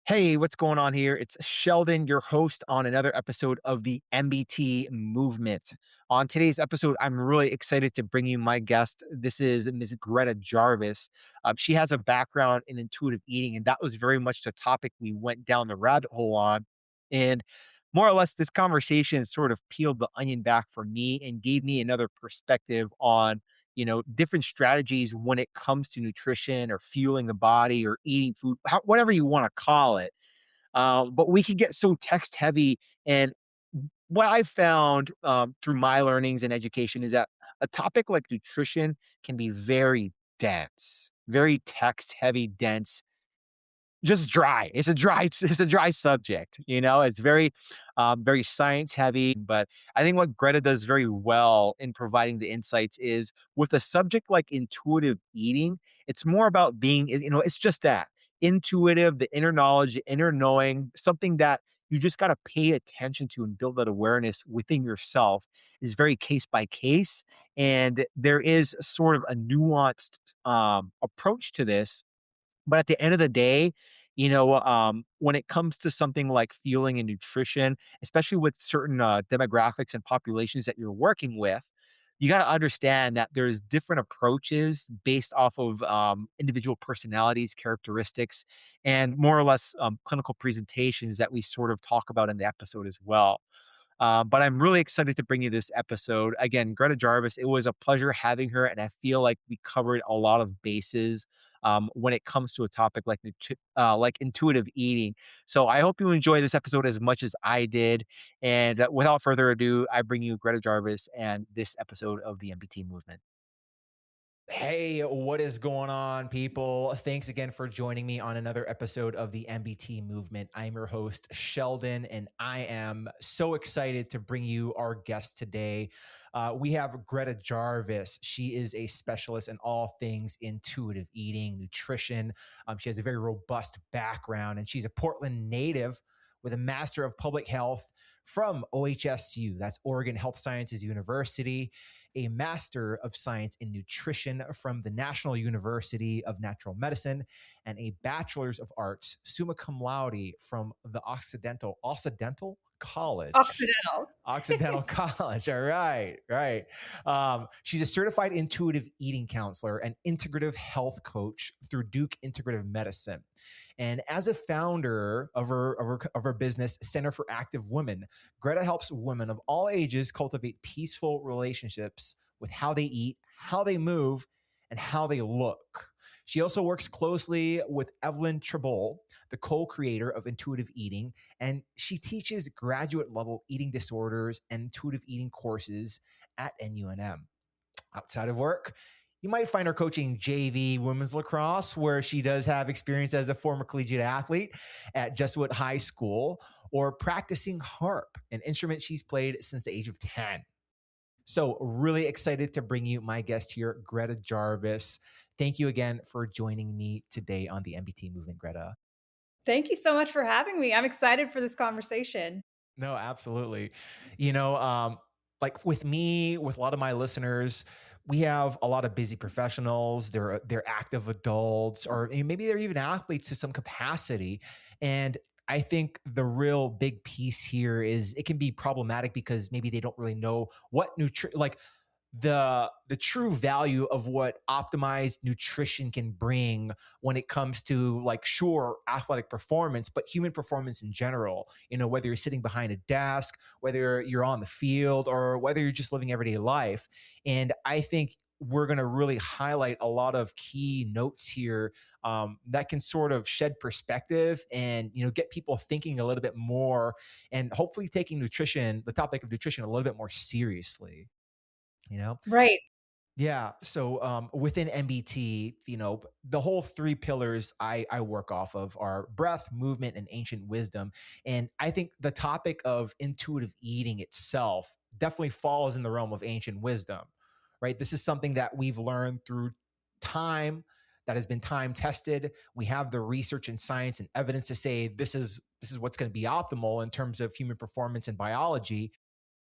Hey, what's going on here? It's Sheldon, your host on another episode of the MBT movement. On today's episode, I'm really excited to bring you my guest. This is Ms. Greta Jarvis. She has a background in intuitive eating, and that was very much the topic we went down the rabbit hole on. And more or less, this conversation sort of peeled the onion back for me and gave me another perspective on different strategies when it comes to nutrition or fueling the body or eating food, whatever you want to call it. But we can get so text heavy. And what I found through my learnings and education is that a topic like nutrition can be very dense, very text heavy, dense, just dry. It's a dry subject, It's very science heavy, but I think what Greta does very well in providing the insights is with a subject like intuitive eating, it's more about being, it's just that intuitive, the inner knowledge, the inner knowing, something that you just got to pay attention to and build that awareness within yourself is very case by case. And there is sort of a nuanced approach to this, but at the end of the day, when it comes to something like fueling and nutrition, especially with certain demographics and populations that you're working with, you got to understand that there's different approaches based off of individual personalities, characteristics, and more or less clinical presentations that we sort of talk about in the episode as well. But I'm really excited to bring you this episode. Again, Greta Jarvis, it was a pleasure having her, and I feel like we covered a lot of bases when it comes to a topic like intuitive eating. So I hope you enjoy this episode as much as I did. And without further ado, I bring you Greta Jarvis and this episode of the MBT movement. Hey, what is going on, people? Thanks again for joining me on another episode of the MBT movement. I'm your host, Sheldon, and I am so excited to bring you our guest today. We have Greta Jarvis. She is a specialist in all things intuitive eating, nutrition. She has a very robust background, and she's a Portland native with a Master of Public Health from OHSU, that's Oregon Health Sciences University, a Master of Science in Nutrition from the National University of Natural Medicine, and a Bachelor's of Arts, summa cum laude, from the Occidental College. Occidental. Occidental College. All right. Right. She's a certified intuitive eating counselor and integrative health coach through Duke Integrative Medicine. And as a founder of her business, Center for Active Women, Greta helps women of all ages cultivate peaceful relationships with how they eat, how they move, and how they look. She also works closely with Evelyn Tribole, the co-creator of intuitive eating, and she teaches graduate level eating disorders and intuitive eating courses at NUNM. Outside of work, you might find her coaching JV women's lacrosse, where she does have experience as a former collegiate athlete at Jesuit High School, or practicing harp, an instrument she's played since the age of 10. So really excited to bring you my guest here, Greta Jarvis. Thank you again for joining me today on the MBT movement, Greta. Thank you so much for having me. I'm excited for this conversation. No, absolutely. Like with me, with a lot of my listeners, we have a lot of busy professionals. They're active adults, or maybe they're even athletes to some capacity. And I think the real big piece here is it can be problematic because maybe they don't really know what the true value of what optimized nutrition can bring when it comes to, like, sure, athletic performance, but human performance in general. Whether you're sitting behind a desk, whether you're on the field, or whether you're just living everyday life. And I think we're going to really highlight a lot of key notes here that can sort of shed perspective and get people thinking a little bit more, and hopefully taking the topic of nutrition, a little bit more seriously. Right. Yeah. So within MBT, the whole three pillars I work off of are breath, movement, and ancient wisdom. And I think the topic of intuitive eating itself definitely falls in the realm of ancient wisdom, right? This is something that we've learned through time, that has been time tested. We have the research and science and evidence to say this is what's going to be optimal in terms of human performance and biology.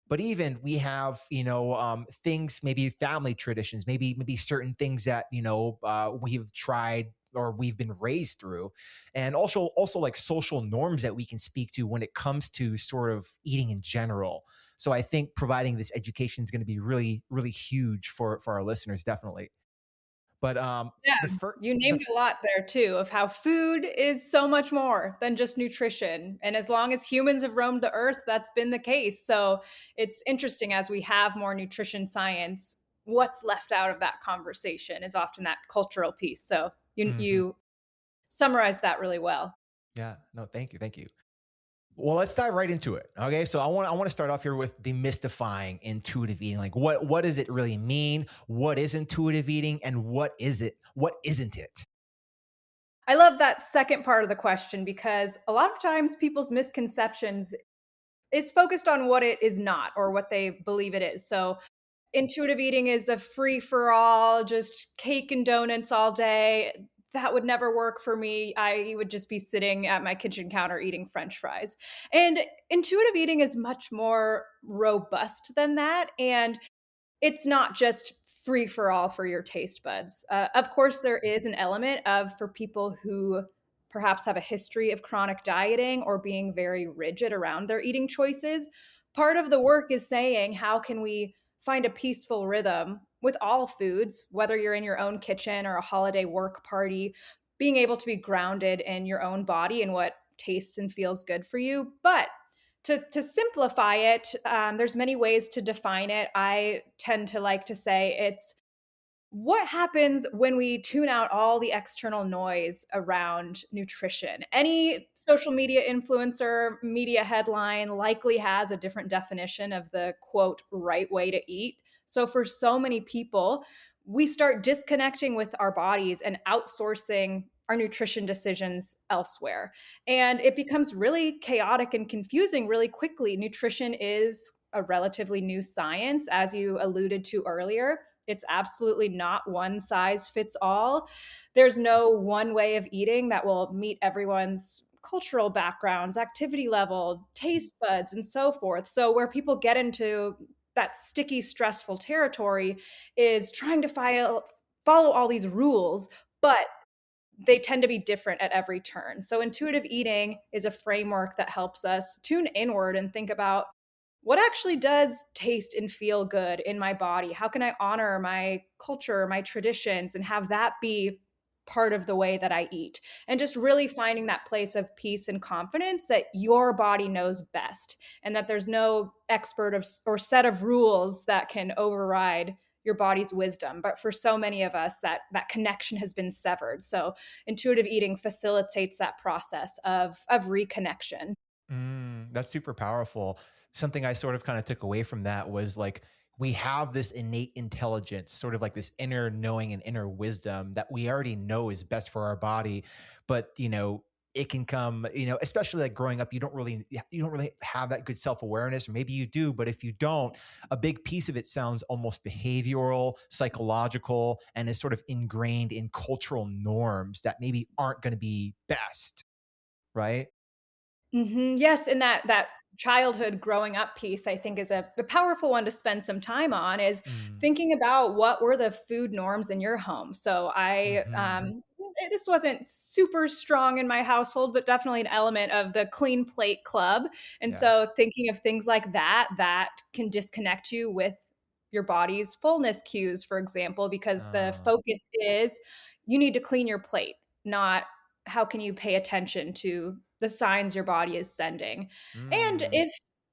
But even we have, things, maybe family traditions, maybe certain things that, we've tried or we've been raised through, and also like social norms that we can speak to when it comes to sort of eating in general. So I think providing this education is going to be really really huge for our listeners, definitely. But Yeah, the first you the named a lot there too of how food is so much more than just nutrition. And as long as humans have roamed the earth, that's been the case. So it's interesting as we have more nutrition science, what's left out of that conversation is often that cultural piece. So Mhm. you summarized that really well. Yeah, no, thank you, thank you. Well, let's dive right into it. Okay, so I want to start off here with demystifying intuitive eating. Like, what does it really mean? What is intuitive eating, and what is it? What isn't it? I love that second part of the question because a lot of times people's misconceptions is focused on what it is not or what they believe it is. So intuitive eating is a free for all, just cake and donuts all day. That would never work for me. I would just be sitting at my kitchen counter eating french fries. And intuitive eating is much more robust than that. And it's not just free for all for your taste buds. Of course, there is an element of for people who perhaps have a history of chronic dieting or being very rigid around their eating choices. Part of the work is saying, how can we find a peaceful rhythm with all foods, whether you're in your own kitchen or a holiday work party, being able to be grounded in your own body and what tastes and feels good for you. But to simplify it, there's many ways to define it. I tend to like to say it's what happens when we tune out all the external noise around nutrition. Any social media influencer, media headline likely has a different definition of the quote right way to eat. So for so many people, we start disconnecting with our bodies and outsourcing our nutrition decisions elsewhere. And it becomes really chaotic and confusing really quickly. Nutrition is a relatively new science, as you alluded to earlier. It's absolutely not one size fits all. There's no one way of eating that will meet everyone's cultural backgrounds, activity level, taste buds, and so forth. So, where people get into that sticky, stressful territory is trying to follow all these rules, but they tend to be different at every turn. So, intuitive eating is a framework that helps us tune inward and think about what actually does taste and feel good in my body? How can I honor my culture, my traditions, and have that be part of the way that I eat? And just really finding that place of peace and confidence that your body knows best and that there's no expert or set of rules that can override your body's wisdom. But for so many of us, that connection has been severed. So intuitive eating facilitates that process of reconnection. That's super powerful. Something I sort of kind of took away from that was like we have this innate intelligence, sort of like this inner knowing and inner wisdom that we already know is best for our body. But, it can come, especially like growing up, you don't really have that good self-awareness, or maybe you do, but if you don't, a big piece of it sounds almost behavioral, psychological, and is sort of ingrained in cultural norms that maybe aren't going to be best, right? Yes, and that childhood growing up piece, I think, is a powerful one to spend some time on, is Mm. thinking about what were the food norms in your home. So Mhm. this wasn't super strong in my household, but definitely an element of the clean plate club. And Yeah. so thinking of things like that can disconnect you with your body's fullness cues, for example, because the Uh, focus is you need to clean your plate, not how can you pay attention to the signs your body is sending. And mm,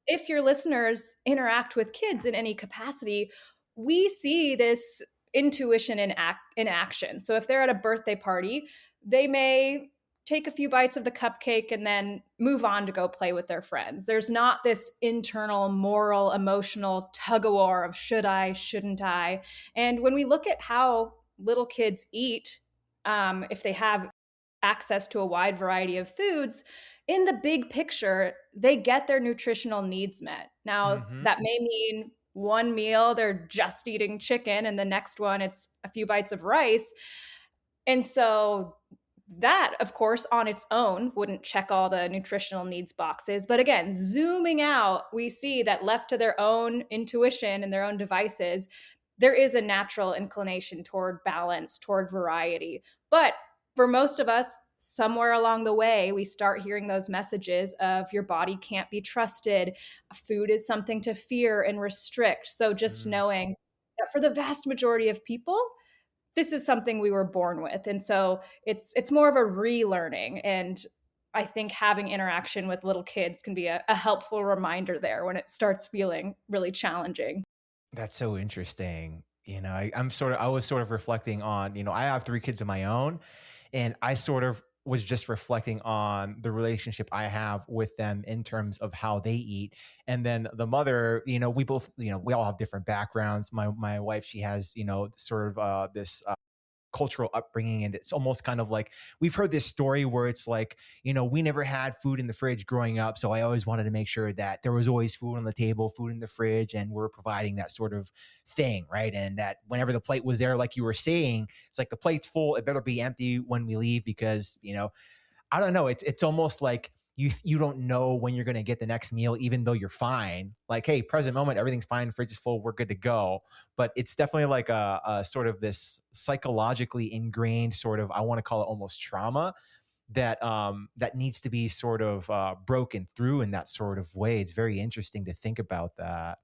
if your listeners interact with kids in any capacity, we see this intuition in action. So if they're at a birthday party, they may take a few bites of the cupcake and then move on to go play with their friends. There's not this internal moral, emotional tug of war of should I, shouldn't I? And when we look at how little kids eat, if they have access to a wide variety of foods, in the big picture, they get their nutritional needs met. Now, mhm, that may mean one meal they're just eating chicken, and the next one it's a few bites of rice. And so that, of course, on its own wouldn't check all the nutritional needs boxes. But again, zooming out, we see that left to their own intuition and their own devices, there is a natural inclination toward balance, toward variety. But for most of us, somewhere along the way, we start hearing those messages of your body can't be trusted. Food is something to fear and restrict. So just Mm. knowing that for the vast majority of people, this is something we were born with. And so it's more of a relearning. And I think having interaction with little kids can be a helpful reminder there when it starts feeling really challenging. That's so interesting. I was sort of reflecting on, I have 3 kids of my own, and I sort of was just reflecting on the relationship I have with them in terms of how they eat. And then the mother, we both, we all have different backgrounds. My wife, she has, sort of this cultural upbringing, and it's almost kind of like we've heard this story where it's like, we never had food in the fridge growing up, so I always wanted to make sure that there was always food on the table, food in the fridge, and we're providing that sort of thing, right? And that whenever the plate was there, like you were saying, it's like the plate's full, it better be empty when we leave, because I don't know. It's almost like you don't know when you're going to get the next meal, even though you're fine. Like, hey, present moment, everything's fine, fridge is full, we're good to go. But it's definitely like a sort of this psychologically ingrained sort of, I want to call it almost trauma that needs to be sort of broken through in that sort of way. It's very interesting to think about that.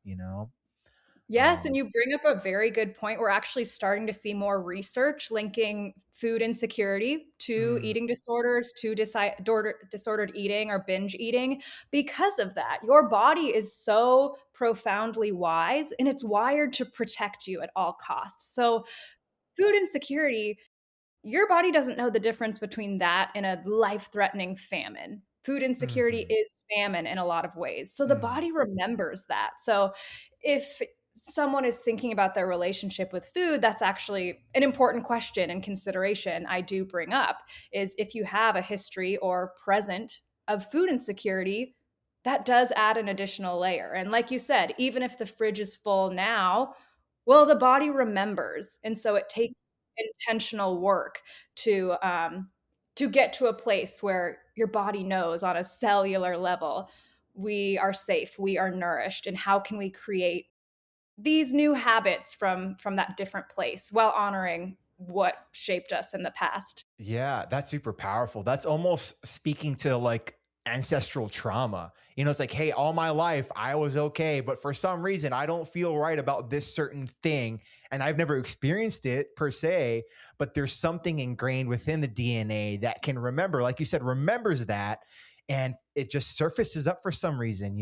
Yes, and Um, you bring up a very good point. We're actually starting to see more research linking food insecurity to mm, eating disorders, to disordered eating or binge eating because of that. Your body is so profoundly wise and it's wired to protect you at all costs. So, food insecurity, your body doesn't know the difference between that and a life-threatening famine. Food insecurity mhm, is famine in a lot of ways. So the mm, body remembers that. So if someone is thinking about their relationship with food, that's actually an important question and consideration I do bring up is if you have a history or present of food insecurity, that does add an additional layer. And like you said, even if the fridge is full now, well, the body remembers. And so it takes intentional work to get to a place where your body knows on a cellular level we are safe, we are nourished, and how can we create these new habits from that different place while honoring what shaped us in the past. yeah, that's super powerful. That's almost speaking to like ancestral trauma. It's like, hey, all my life I was okay, but for some reason I don't feel right about this certain thing. And I've never experienced it per se, but there's something ingrained within the DNA that can remember, like you said, remembers that. And it just surfaces up for some reason.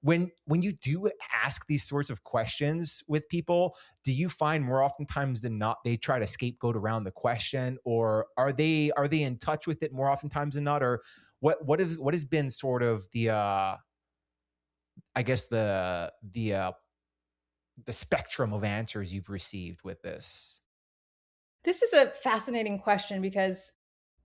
When you do ask these sorts of questions with people, do you find more oftentimes than not they try to scapegoat around the question, or are they in touch with it more oftentimes than not, or what has been sort of the I guess the spectrum of answers you've received with this? This is a fascinating question because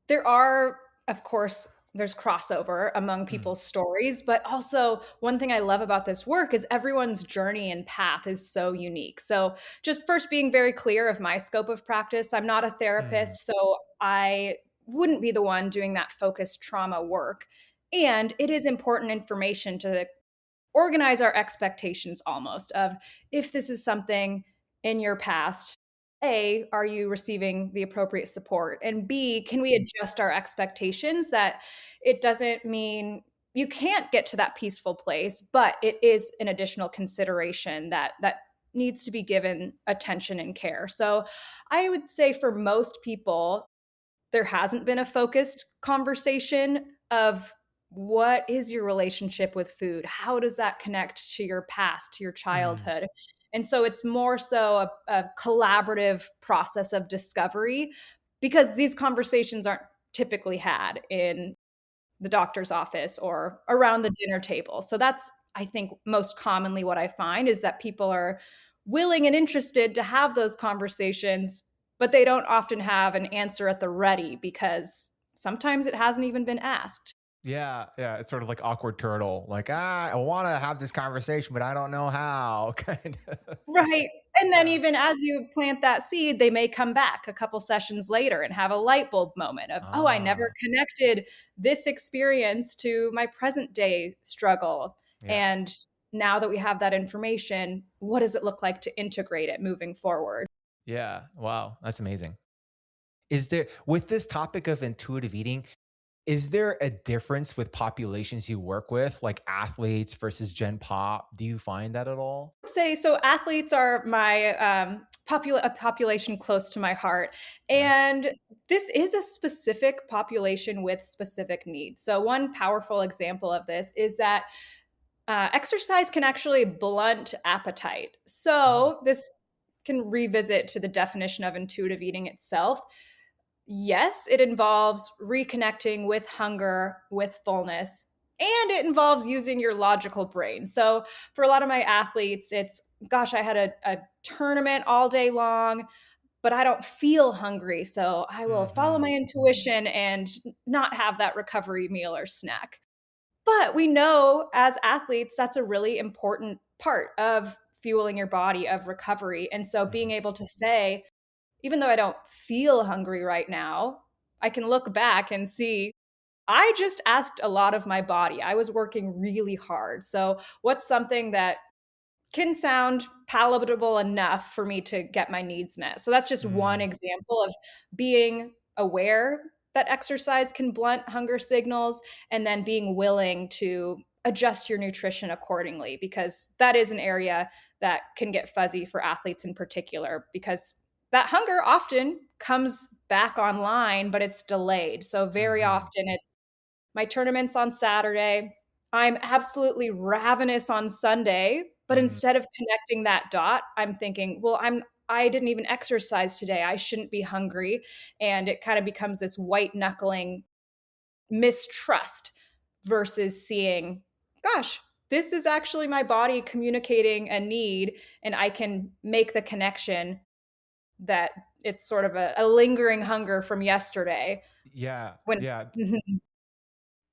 there are, of course, there's crossover among Mm, people's stories, but also one thing I love about this work is everyone's journey and path is so unique. So, just first being very clear of my scope of practice, I'm not a mm, therapist, so I wouldn't be the one doing that focused trauma work. And it is important information to organize our expectations almost of if this is something in your past, A, are you receiving the appropriate support? And B, can we adjust our expectations that it doesn't mean you can't get to that peaceful place, but it is an additional consideration that needs to be given attention and care. So I would say for most people, there hasn't been a focused conversation of what is your relationship with food? How does that connect to your past, to your mm. childhood? And so it's more so a collaborative process of discovery because these conversations aren't typically had in the doctor's office or around the dinner table. So that's, I think, most commonly what I find is that people are willing and interested to have those conversations, but they don't often have an answer at the ready because sometimes it hasn't even been asked. Yeah, yeah, it's sort of like awkward turtle, like, I want to have this conversation, but I don't know how, kind of. Right. And then Yeah. even as you plant that seed, they may come back a couple sessions later and have a light bulb moment of, "Oh, I never Ah, connected this experience to my present day struggle." yeah. And now that we have that information, what does it look like to integrate it moving forward? Yeah. Wow, that's amazing. Is there, with this topic of intuitive eating, is there a difference with populations you work with, like athletes versus Gen Pop? Do you find that at all? Say so athletes are my a population close to my heart, Yeah. and this is a specific population with specific needs. So one powerful example of this is that exercise can actually blunt appetite. Oh. So this can revisit to the definition of intuitive eating itself. Yes, it involves reconnecting with hunger, with fullness, and it involves using your logical brain. So, for a lot of my athletes, it's gosh, I had a tournament all day long, but I don't feel hungry. So, I will follow my Mhm. intuition and not have that recovery meal or snack. But we know as athletes, that's a really important part of fueling your body, of recovery. And so, being Mhm. able to say, even though I don't feel hungry right now, I can look back and see I just asked a lot of my body. I was working really hard. So, what's something that can sound palatable enough for me to get my needs met? So, that's just one Mm. example of being aware that exercise can blunt hunger signals and then being willing to adjust your nutrition accordingly, because that is an area that can get fuzzy for athletes in particular, because that hunger often comes back online, but it's delayed. So, very Mhm. often it's my tournament's on Saturday. I'm absolutely ravenous on Sunday, but Mm. instead of connecting that dot, I'm thinking, "Well, I didn't even exercise today. I shouldn't be hungry." And it kind of becomes this white knuckling mistrust versus seeing, "Gosh, this is actually my body communicating a need, and I can make the connection that it's sort of a lingering hunger from yesterday." Yeah, When yeah. Mhm.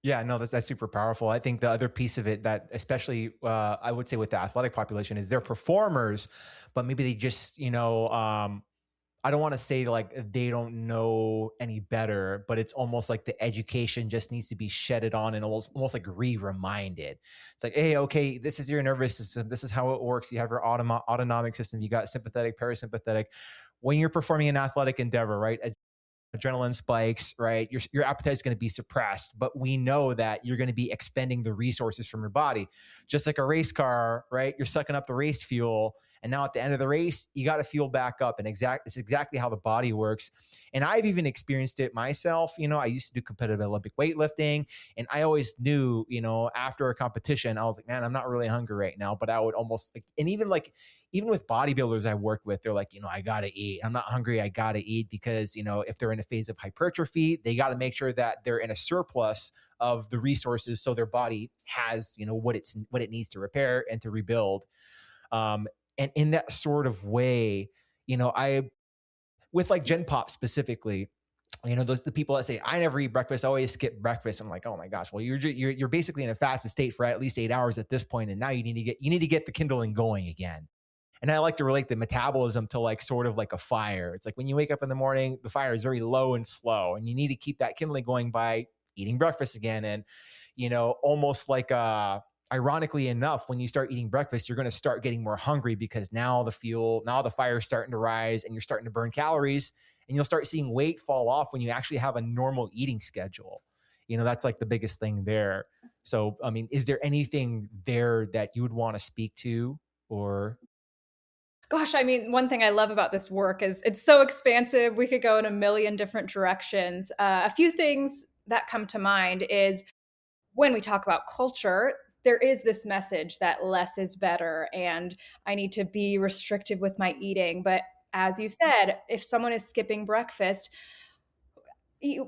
Yeah, no, that's super powerful. I think the other piece of it that especially, I would say with the athletic population is they're performers, but maybe they just, I don't wanna say like they don't know any better, but it's almost like the education just needs to be shedded on and almost like re-reminded. It's like, "Hey, okay, this is your nervous system. This is how it works. You have your autonomic system. You got sympathetic, parasympathetic." When you're performing an athletic endeavor, right? Adrenaline spikes, right? Your appetite is going to be suppressed, but we know that you're going to be expending the resources from your body. Just like a race car, right? You're sucking up the race fuel, and now at the end of the race, you got to fuel back up. And it's exactly how the body works. And I've even experienced it myself. I used to do competitive Olympic weightlifting, and I always knew, after a competition, I was like, man, I'm not really hungry right now. But I would almost like, and even with bodybuilders I work with, they're like, I gotta eat. I'm not hungry. I gotta eat because, if they're in a phase of hypertrophy, they got to make sure that they're in a surplus of the resources so their body has, what it needs to repair and to rebuild. Um, and in that sort of way, I with like Gen Pop specifically, those the people that say I never eat breakfast, I always skip breakfast. I'm like, oh my gosh, well you're basically in a fasted state for at least 8 hours at this point, and now you need to get the kindling going again. And I like to relate the metabolism to like sort of like a fire. It's like when you wake up in the morning, the fire is very low and slow, and you need to keep that kindling going by eating breakfast again. And almost like ironically enough, when you start eating breakfast, you're going to start getting more hungry because now the fire is starting to rise, and you're starting to burn calories, and you'll start seeing weight fall off when you actually have a normal eating schedule. That's like the biggest thing there. So, I mean, is there anything there that you would want to speak to or? Gosh, I mean, one thing I love about this work is it's so expansive. We could go in a million different directions. A few things that come to mind is when we talk about culture, there is this message that less is better and I need to be restrictive with my eating. But as you said, if someone is skipping breakfast,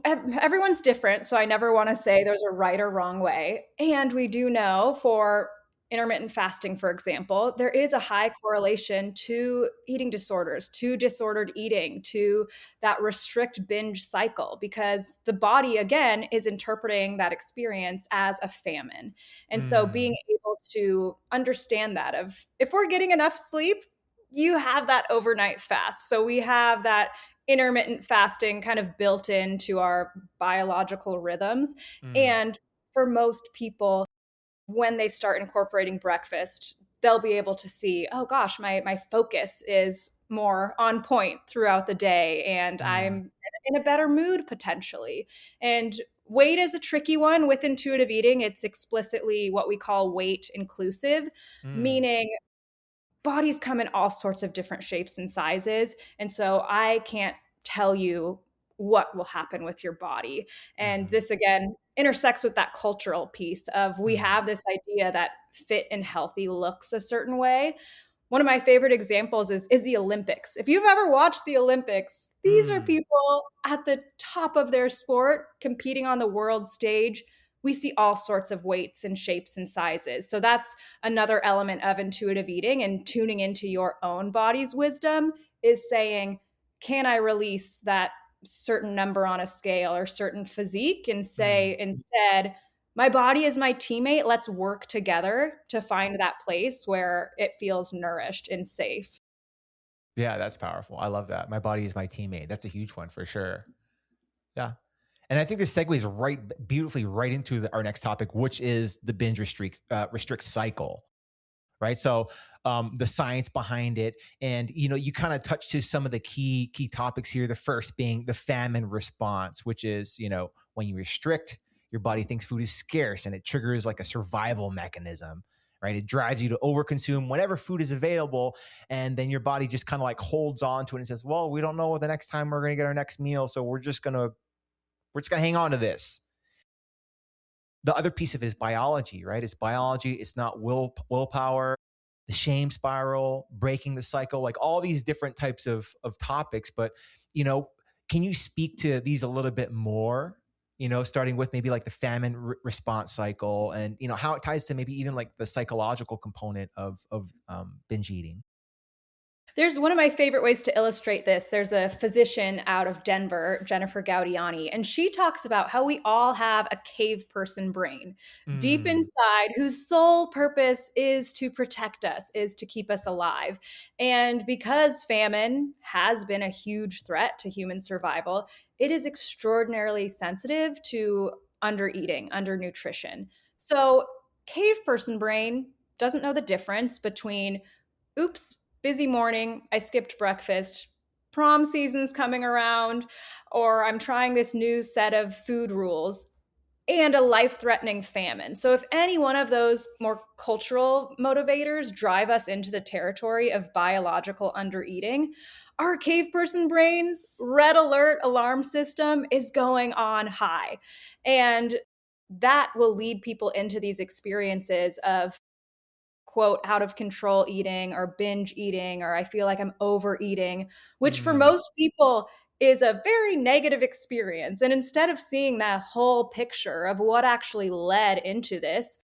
everyone's different, so I never wanna say there's a right or wrong way, and we do know for intermittent fasting, for example, there is a high correlation to eating disorders, to disordered eating, to that restrict binge cycle, because the body, again, is interpreting that experience as a famine, and so being Mm, able to understand that of if we're getting enough sleep, you have that overnight fast, so we have that intermittent fasting kind of built into our biological rhythms. mm, And for most people, when they start incorporating breakfast, they'll be able to see, oh gosh, my focus is more on point throughout the day, and Mm, I'm in a better mood potentially. And weight is a tricky one with intuitive eating. It's explicitly what we call weight inclusive, mm, meaning bodies come in all sorts of different shapes and sizes. And so I can't tell you what will happen with your body. And mhm, this again intersects with that cultural piece of we mm, have this idea that fit and healthy looks a certain way. One of my favorite examples is the Olympics. If you've ever watched the Olympics, these are mm, people at the top of their sport competing on the world stage. We see all sorts of weights and shapes and sizes. So that's another element of intuitive eating and tuning into your own body's wisdom is saying, can I release that certain number on a scale or certain physique and say mm. instead, my body is my teammate. Let's work together to find that place where it feels nourished and safe. Yeah, that's powerful. I love that. My body is my teammate. That's a huge one for sure. Yeah. And I think this segues right beautifully right into our next topic, which is the restrict cycle. Right. So the science behind it. And you kind of touched to some of the key topics here. The first being the famine response, which is, when you restrict, your body thinks food is scarce and it triggers like a survival mechanism. Right. It drives you to overconsume whenever food is available. And then your body just kind of like holds on to it and says, well, we don't know the next time we're going to get our next meal. So we're just gonna hang on to this. The other piece of it is biology, right? It's biology. It's not willpower, the shame spiral, breaking the cycle, like all these different types of topics. But you know, can you speak to these a little bit more? Starting with maybe like the famine response cycle, and how it ties to maybe even like the psychological component of binge eating. There's one of my favorite ways to illustrate this. There's a physician out of Denver, Jennifer Gaudiani, and she talks about how we all have a cave person brain deep Mm, inside whose sole purpose is to protect us, is to keep us alive. And because famine has been a huge threat to human survival, it is extraordinarily sensitive to undereating, undernutrition. So, cave person brain doesn't know the difference between oops, busy morning, I skipped breakfast, prom season's coming around, or I'm trying this new set of food rules, and a life threatening famine. So, if any one of those more cultural motivators drive us into the territory of biological undereating, our cave person brain's red alert alarm system is going on high. And that will lead people into these experiences of quote out of control eating or binge eating or I feel like I'm overeating, which for mm, most people is a very negative experience. And instead of seeing that whole picture of what actually led into this,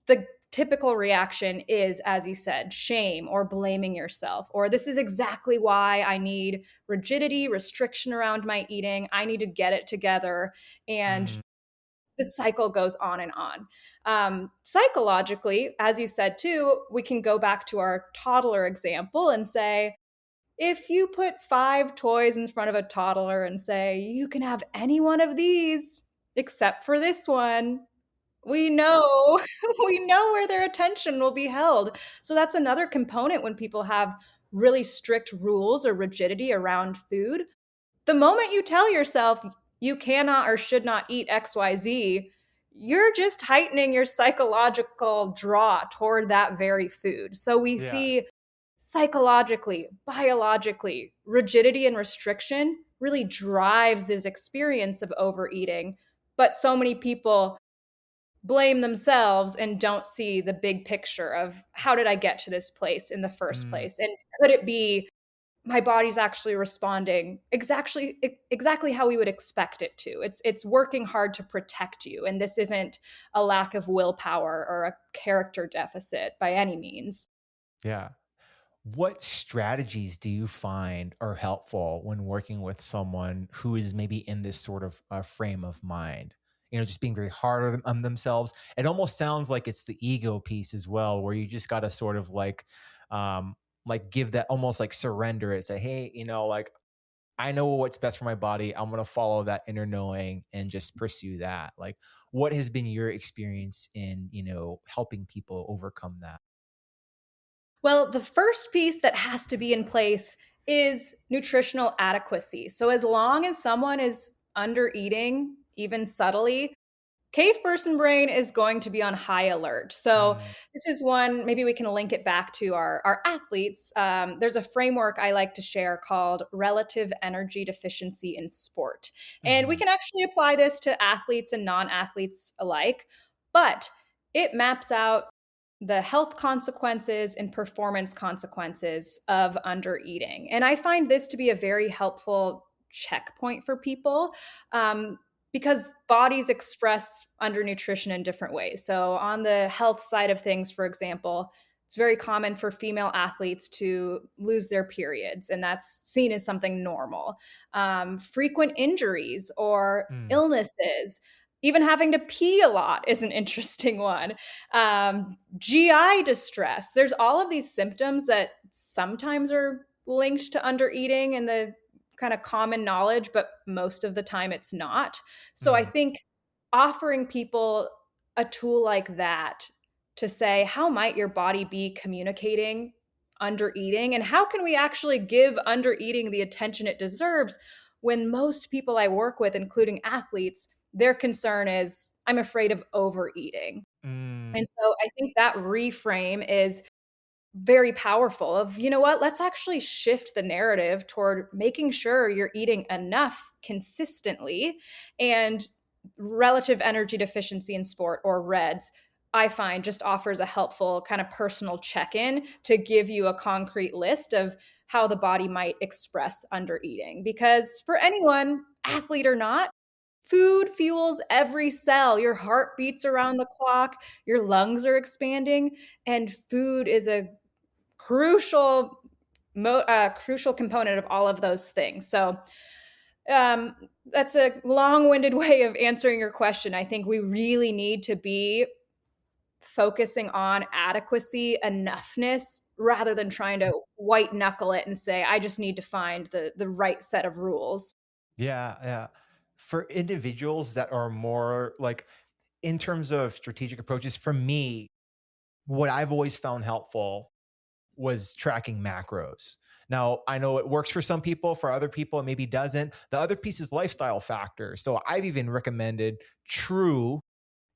the typical reaction is, as you said, shame or blaming yourself, or this is exactly why I need rigidity, restriction around my eating. I need to get it together. And mm, the cycle goes on and on. Psychologically, as you said too, we can go back to our toddler example and say, if you put five toys in front of a toddler and say, you can have any one of these except for this one, we know we know where their attention will be held. So that's another component when people have really strict rules or rigidity around food. The moment you tell yourself you cannot or should not eat XYZ, you're just heightening your psychological draw toward that very food. So we yeah. see psychologically, biologically, rigidity and restriction really drives this experience of overeating. But so many people blame themselves and don't see the big picture of how did I get to this place in the first Mm. place? And could it be my body's actually responding exactly how we would expect it to. It's working hard to protect you, and this isn't a lack of willpower or a character deficit by any means. Yeah. What strategies do you find are helpful when working with someone who is maybe in this sort of frame of mind? Just being very hard on themselves. It almost sounds like it's the ego piece as well, where you just got to sort of like give that almost like surrender it. Say, hey, like I know what's best for my body. I'm gonna follow that inner knowing and just pursue that. Like, what has been your experience in helping people overcome that? Well, the first piece that has to be in place is nutritional adequacy. So as long as someone is under eating, even subtly, cave person brain is going to be on high alert. So Mm, this is one, maybe we can link it back to our athletes. There's a framework I like to share called relative energy deficiency in sport. And we mhm, can actually apply this to athletes and non-athletes alike, but it maps out the health consequences and performance consequences of under eating. And I find this to be a very helpful checkpoint for people. Because bodies express undernutrition in different ways. So, on the health side of things, for example, it's very common for female athletes to lose their periods, and that's seen as something normal. Frequent injuries or mm, illnesses, even having to pee a lot is an interesting one. GI distress. There's all of these symptoms that sometimes are linked to under eating and the kind of common knowledge, but most of the time it's not. So I mm, think offering people a tool like that to say, how might your body be communicating under eating? And how can we actually give under eating the attention it deserves when most people I work with, including athletes, their concern is, I'm afraid of overeating. mm, And so I think that reframe is very powerful of, you know what, let's actually shift the narrative toward making sure you're eating enough consistently. And relative energy deficiency in sport, or REDS, I find just offers a helpful kind of personal check-in to give you a concrete list of how the body might express under eating. Because for anyone, athlete or not, food fuels every cell. Your heart beats around the clock, your lungs are expanding, and food is a crucial crucial component of all of those things. So um, that's a long-winded way of answering your question. I think we really need to be focusing on adequacy, enoughness, rather than trying to white knuckle it and say, I just need to find the right set of rules. yeah, yeah. For individuals that are more like in terms of strategic approaches, for me, what I've always found helpful was tracking macros. Now, I know it works for some people, for other people, it maybe doesn't. The other piece is lifestyle factors. So I've even recommended true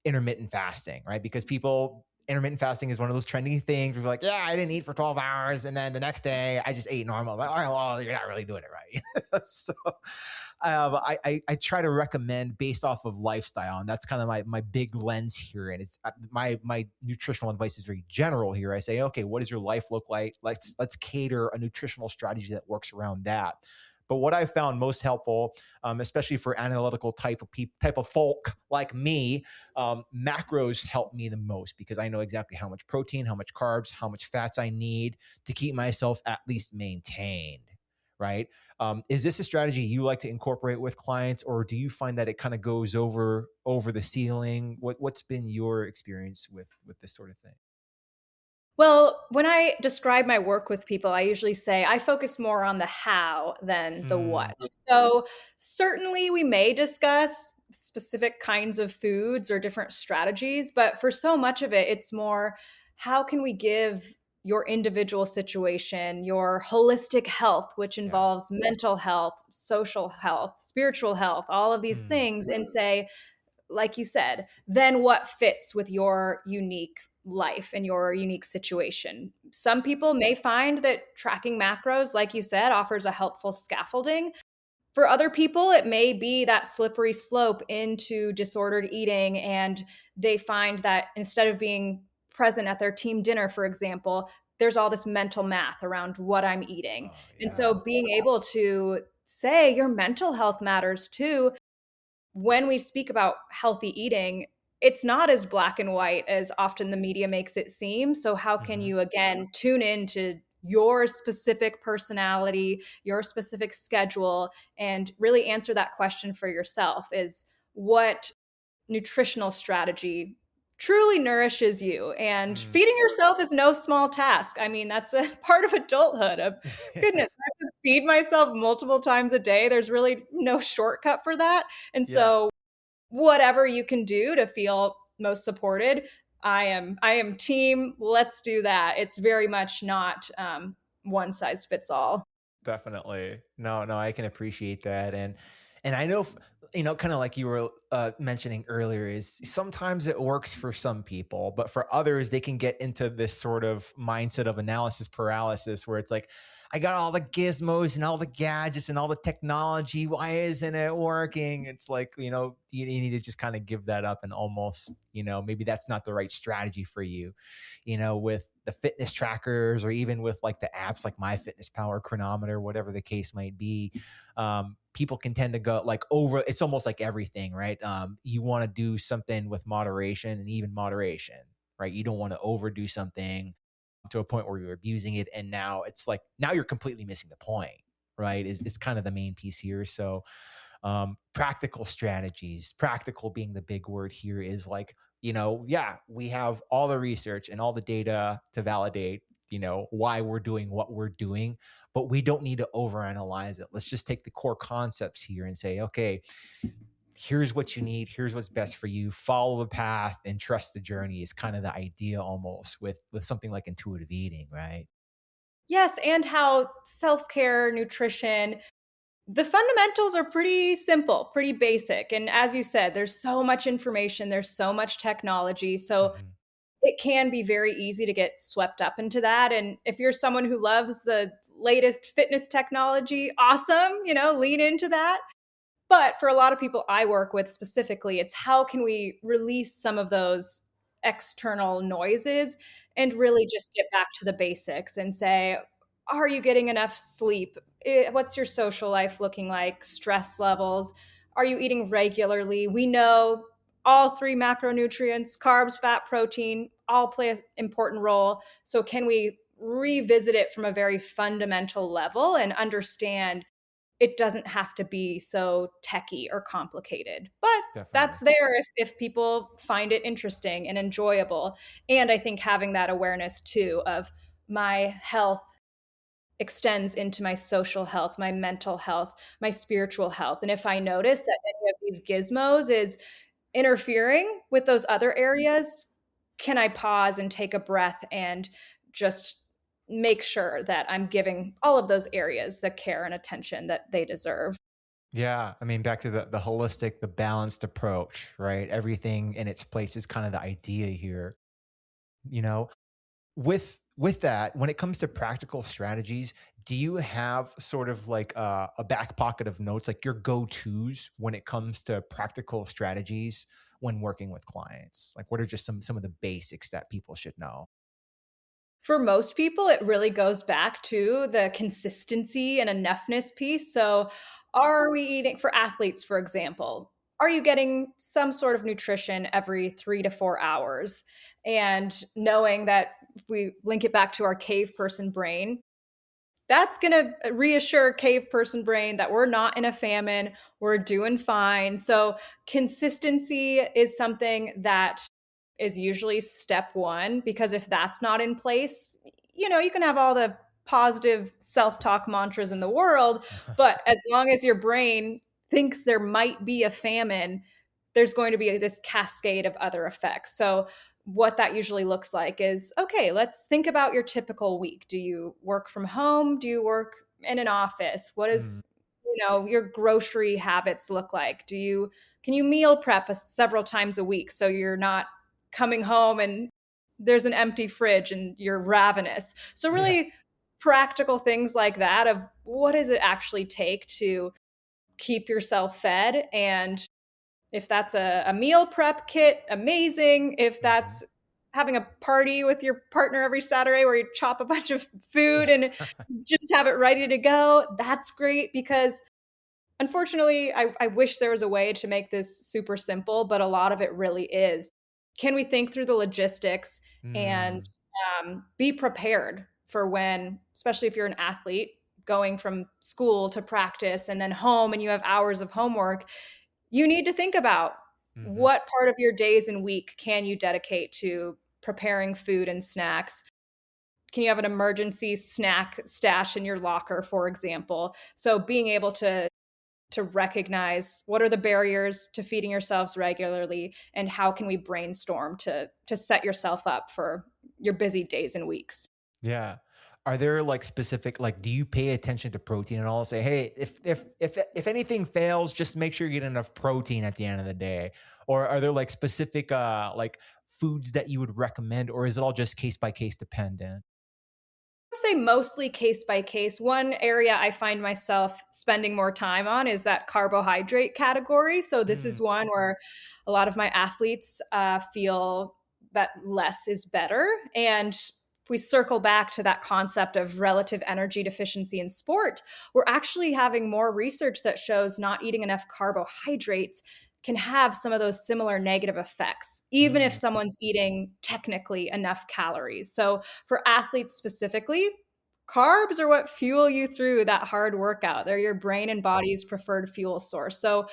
intermittent fasting, right? Because people, intermittent fasting is one of those trending things where you're like, yeah, I didn't eat for 12 hours. And then the next day I just ate normal. Like, all right, well, you're not really doing it right. So I try to recommend based off of lifestyle. And that's kind of my big lens here. And it's my nutritional advice is very general here. I say, okay, what does your life look like? Let's cater a nutritional strategy that works around that. But what I found most helpful, especially for analytical type of folk like me, macros help me the most because I know exactly how much protein, how much carbs, how much fats I need to keep myself at least maintained. Right? Is this a strategy you like to incorporate with clients, or do you find that it kind of goes over the ceiling? What's been your experience with this sort of thing? Well, when I describe my work with people, I usually say I focus more on the how than the what. Mm, So, certainly we may discuss specific kinds of foods or different strategies, but for so much of it, it's more how can we give your individual situation, your holistic health, which yeah. involves mental health, social health, spiritual health, all of these Mm, things, and say, like you said, then what fits with your unique life and your unique situation. Some people may find that tracking macros, like you said, offers a helpful scaffolding. For other people, it may be that slippery slope into disordered eating, and they find that instead of being present at their team dinner, for example, there's all this mental math around what I'm eating. oh And yeah. so being able to say your mental health matters too, when we speak about healthy eating, it's not as black and white as often the media makes it seem. So, how can Hmm. you again tune into your specific personality, your specific schedule, and really answer that question for yourself is what nutritional strategy truly nourishes you. And Mm. feeding yourself is no small task. I mean, that's a part of adulthood of goodness, I have to feed myself multiple times a day. There's really no shortcut for that. And Yeah. so whatever you can do to feel most supported, I am team, let's do that. It's very much not one size fits all. Definitely. No, no, I can appreciate that. And I know, kind of like you were mentioning earlier, is sometimes it works for some people, but for others, they can get into this sort of mindset of analysis paralysis where it's like, I got all the gizmos and all the gadgets and all the technology. Why isn't it working? It's like, you need to just kind of give that up and almost, maybe that's not the right strategy for you, with the fitness trackers or even with like the apps like my fitness power chronometer, whatever the case might be. People can tend to go like over, it's almost like everything, right? You want to do something with moderation and even moderation, right? You don't want to overdo something to a point where you're abusing it. And now it's like, now you're completely missing the point, right? Is kind of the main piece here. So practical strategies, practical being the big word here, is like, yeah, we have all the research and all the data to validate, why we're doing what we're doing, but we don't need to overanalyze it. Let's just take the core concepts here and say, okay, here's what you need, here's what's best for you, follow the path and trust the journey, is kind of the idea almost with something like intuitive eating, right? Yes, and how self-care, nutrition, the fundamentals are pretty simple, pretty basic. And as you said, there's so much information, there's so much technology. So Mhm. it can be very easy to get swept up into that. And if you're someone who loves the latest fitness technology, awesome, lean into that. But for a lot of people I work with specifically, it's how can we release some of those external noises and really just get back to the basics and say, are you getting enough sleep? What's your social life looking like? Stress levels? Are you eating regularly? We know all three macronutrients, carbs, fat, protein, all play an important role. So, can we revisit it from a very fundamental level and understand it doesn't have to be so techy or complicated. But that's Definitely. there if people find it interesting and enjoyable. And I think having that awareness too of my health extends into my social health, my mental health, my spiritual health. And if I notice that any of these gizmos is interfering with those other areas, can I pause and take a breath and just make sure that I'm giving all of those areas the care and attention that they deserve? Yeah, I mean, back to the holistic, the balanced approach, right? Everything in its place is kind of the idea here. You know, with that, when it comes to practical strategies, do you have sort of like a back pocket of notes, like your go-tos when it comes to practical strategies when working with clients? Like, what are just some of the basics that people should know? For most people, it really goes back to the consistency and enoughness piece. So, are we eating for athletes, for example? Are you getting some sort of nutrition every 3 to 4 hours? And knowing that if we link it back to our cave person brain, that's going to reassure cave person brain that we're not in a famine, we're doing fine. So, consistency is something that is usually step one, because if that's not in place, you can have all the positive self-talk mantras in the world, but as long as your brain thinks there might be a famine, there's going to be this cascade of other effects. So what that usually looks like is, okay, let's think about your typical week. Do you work from home? Do you work in an office? What Mm, is, your grocery habits look like? Can you meal prep several times a week so you're not coming home and there's an empty fridge and you're ravenous? So yeah. really practical things like that of what does it actually take to keep yourself fed. And if that's a meal prep kit, amazing. If Mhm. that's having a party with your partner every Saturday where you chop a bunch of food and just have it ready to go, that's great. Because unfortunately, I wish there was a way to make this super simple, but a lot of it really is. Can we think through the logistics and Mm, be prepared for when, especially if you're an athlete, going from school to practice and then home and you have hours of homework, you need to think about mhm. what part of your days and week can you dedicate to preparing food and snacks. Can you have an emergency snack stash in your locker, for example? So being able to recognize what are the barriers to feeding yourselves regularly and how can we brainstorm to set yourself up for your busy days and weeks. Yeah. Are there like specific like do you pay attention to protein at all? Say, hey, if anything fails, just make sure you get enough protein at the end of the day. Or are there like specific like foods that you would recommend, or is it all just case by case dependent? Say mostly case by case. One area I find myself spending more time on is that carbohydrate category. So this is Mm, one where a lot of my athletes feel that less is better. And if we circle back to that concept of relative energy deficiency in sport, we're actually having more research that shows not eating enough carbohydrates can have some of those similar negative effects, even if mm, someone's eating technically enough calories. So for athletes specifically, carbs are what fuel you through that hard workout. They're your brain and body's preferred fuel source. So,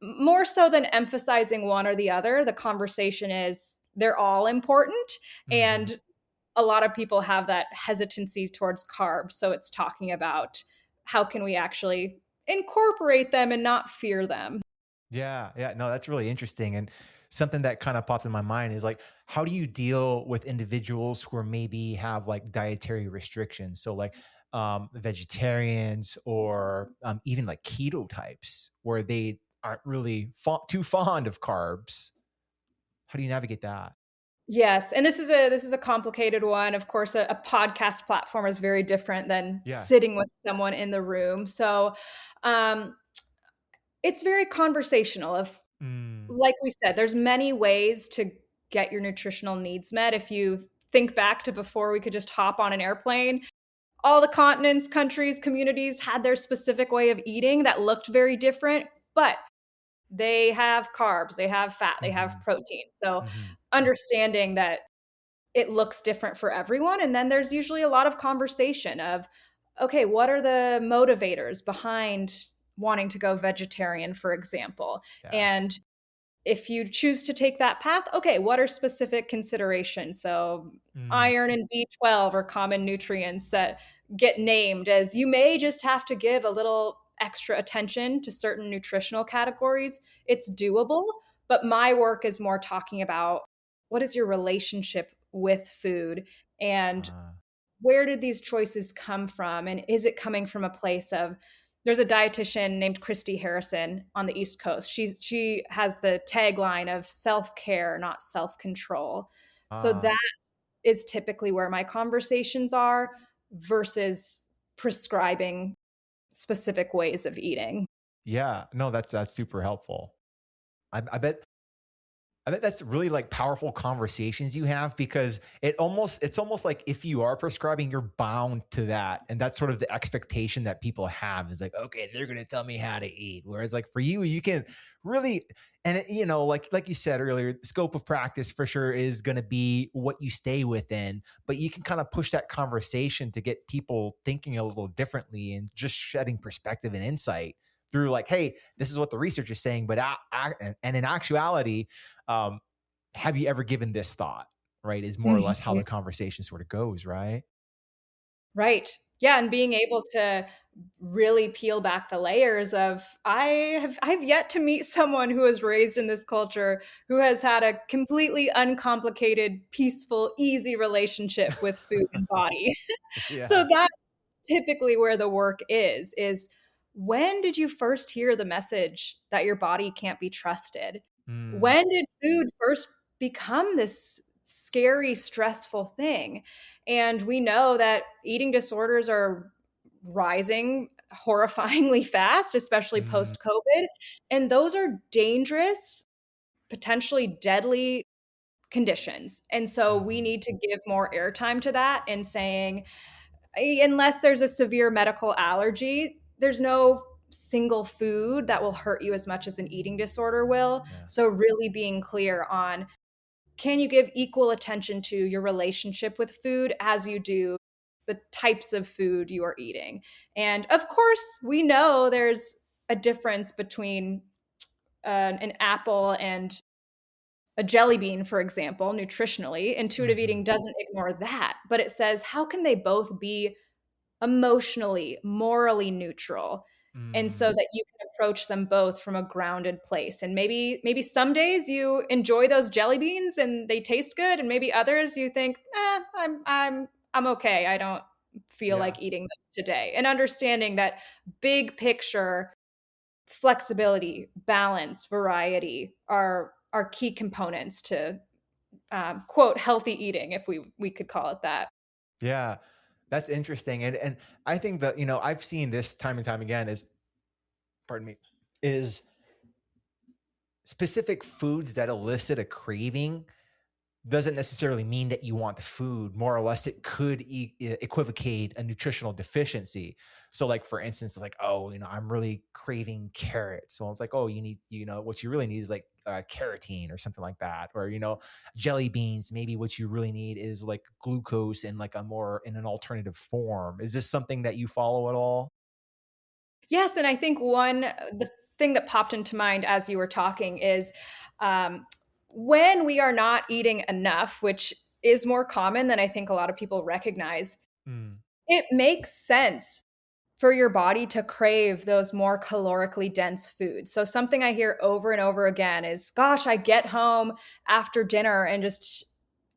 more so than emphasizing one or the other, the conversation is they're all important. mhm. And a lot of people have that hesitancy towards carbs. So, it's talking about how can we actually incorporate them and not fear them. Yeah, yeah. No, that's really interesting. And something that kind of popped in my mind is like, how do you deal with individuals who are maybe have like dietary restrictions? So like vegetarians or even like keto types where they aren't really too fond of carbs. How do you navigate that? Yes, and this is a complicated one. Of course, a podcast platform is very different than Yeah. sitting with someone in the room. So, um, it's very conversational. Of Mm, like we said, there's many ways to get your nutritional needs met. If you think back to before we could just hop on an airplane, all the continents, countries, communities had their specific way of eating that looked very different, but they have carbs, they have fat, they have mhm, protein. So, mhm, understanding that it looks different for everyone. And then there's usually a lot of conversation of, okay, what are the motivators behind wanting to go vegetarian, for example? yeah. And if you choose to take that path, okay, what are specific considerations? So, Mm, iron and B12 are common nutrients that get named as you may just have to give a little extra attention to certain nutritional categories. It's doable, but my work is more talking about what is your relationship with food and uh, where did these choices come from? And is it coming from a place of there's a dietitian named Christy Harrison on the East Coast. She has the tagline of self-care, not self-control. So uh, that is typically where my conversations are versus prescribing specific ways of eating. yeah. No, that's super helpful. I bet that's really like powerful conversations you have because it's almost like if you are prescribing, you're bound to that. And that's sort of the expectation that people have is like, okay, they're gonna tell me how to eat. Whereas like for you, you can really and you know, like you said earlier, scope of practice for sure is gonna be what you stay within, but you can kind of push that conversation to get people thinking a little differently and just shedding perspective and insight through like, hey, this is what the research is saying, but and in actuality, um, have you ever given this thought? Right, is more or less how Mhm. the conversation sort of goes, right? Right. Yeah, and being able to really peel back the layers of I've yet to meet someone who was raised in this culture who has had a completely uncomplicated, peaceful, easy relationship with food and body. So Yeah. that's typically where the work is when did you first hear the message that your body can't be trusted? Mm, When did food first become this scary, stressful thing? And we know that eating disorders are rising horrifyingly fast, especially mm, post COVID. And those are dangerous, potentially deadly conditions. And so we mhm, need to give more airtime to that and saying, unless there's a severe medical allergy, there's no single food that will hurt you as much as an eating disorder will. yeah. So, really being clear on can you give equal attention to your relationship with food as you do the types of food you are eating? And of course, we know there's a difference between an apple and a jelly bean, for example, nutritionally. Intuitive eating Mhm, doesn't ignore that, but it says, how can they both be emotionally, morally neutral, and so mm, that you can approach them both from a grounded place. And maybe some days you enjoy those jelly beans and they taste good, and maybe others you think, I'm okay. feel Yeah. like eating this today. And understanding that big picture flexibility, balance, variety are key components to quote healthy eating, if we could call it that. Yeah. That's interesting. And I think that, I've seen this time and time again is, pardon me, is specific foods that elicit a craving doesn't necessarily mean that you want the food. More or less, it could equivocate a nutritional deficiency. So, like for instance, it's like, oh, I'm really craving carrots. So it's like, oh, you need, what you really need is like carotene or something like that, or jelly beans. Maybe what you really need is like glucose in like in an alternative form. Is this something that you follow at all? Yes, and I think the thing that popped into mind as you were talking is um, when we are not eating enough, which is more common than I think a lot of people recognize, Mm, it makes sense for your body to crave those more calorically dense foods. So something I hear over and over again is, gosh, I get home after dinner and just